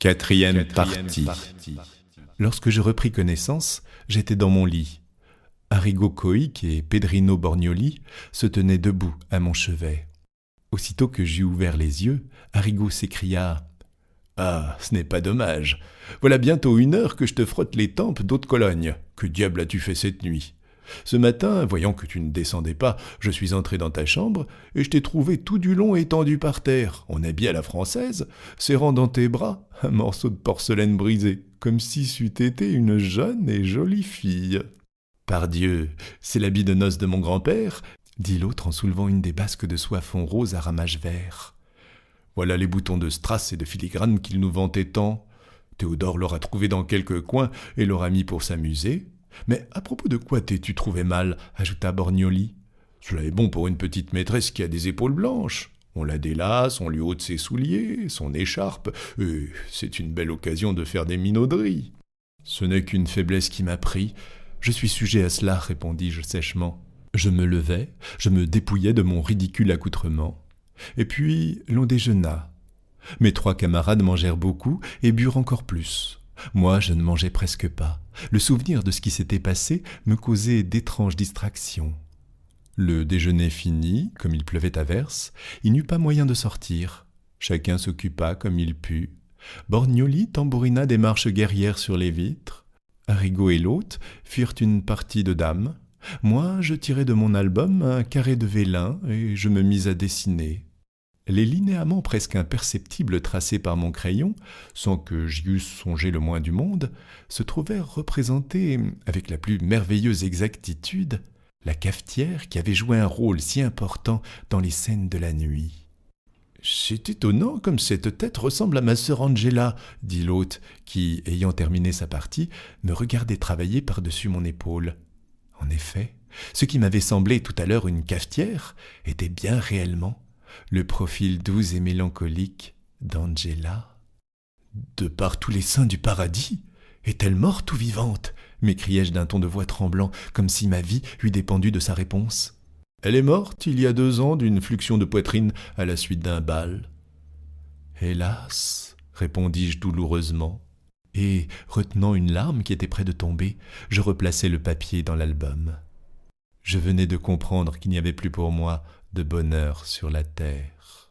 Quatrième partie. Lorsque je repris connaissance, j'étais dans mon lit. Arrigo Cohic et Pedrino Borgnoli se tenaient debout à mon chevet. Aussitôt que j'eus ouvert les yeux, Arrigo s'écria « Ah, ce n'est pas dommage. Voilà bientôt 1 heure que je te frotte les tempes d'eau de Cologne. Que diable as-tu fait cette nuit ? Ce matin, voyant que tu ne descendais pas, je suis entré dans ta chambre et je t'ai trouvé tout du long étendu par terre, en habit à la française, serrant dans tes bras un morceau de porcelaine brisé, comme si c'eût été une jeune et jolie fille. »« Pardieu, c'est l'habit de noces de mon grand-père, » dit l'autre en soulevant une des basques de soie fond rose à ramages verts. « Voilà les boutons de strass et de filigrane qu'il nous vantait tant. Théodore l'aura trouvé dans quelque coin et l'aura mis pour s'amuser. Mais à propos de quoi t'es-tu trouvé mal ?» ajouta Borgnoli. « Cela est bon pour une petite maîtresse qui a des épaules blanches. On la délace, on lui ôte ses souliers, son écharpe, et c'est une belle occasion de faire des minauderies. »« Ce n'est qu'une faiblesse qui m'a pris. Je suis sujet à cela, répondis-je sèchement. Je me levai, je me dépouillai de mon ridicule accoutrement. Et puis l'on déjeuna. Mes 3 camarades mangèrent beaucoup et burent encore plus. Moi, je ne mangeais presque pas. Le souvenir de ce qui s'était passé me causait d'étranges distractions. Le déjeuner fini, comme il pleuvait à verse, il n'eut pas moyen de sortir. Chacun s'occupa comme il put. Borgnoli tambourina des marches guerrières sur les vitres. Arrigo et l'hôte firent une partie de dames. Moi, je tirai de mon album un carré de vélin et je me mis à dessiner. Les linéaments presque imperceptibles tracés par mon crayon, sans que j'y eusse songé le moins du monde, se trouvèrent représentés, avec la plus merveilleuse exactitude, la cafetière qui avait joué un rôle si important dans les scènes de la nuit. « C'est étonnant comme cette tête ressemble à ma sœur Angela, » dit l'hôte, qui, ayant terminé sa partie, me regardait travailler par-dessus mon épaule. En effet, ce qui m'avait semblé tout à l'heure une cafetière était bien réellement le profil doux et mélancolique d'Angela. « De par tous les saints du paradis, est-elle morte ou vivante ?» m'écriai-je d'un ton de voix tremblant, comme si ma vie eût dépendu de sa réponse. « Elle est morte il y a 2 ans d'une fluxion de poitrine à la suite d'un bal. »« Hélas !» répondis-je douloureusement, et, retenant une larme qui était près de tomber, je replaçai le papier dans l'album. Je venais de comprendre qu'il n'y avait plus pour moi de bonheur sur la terre.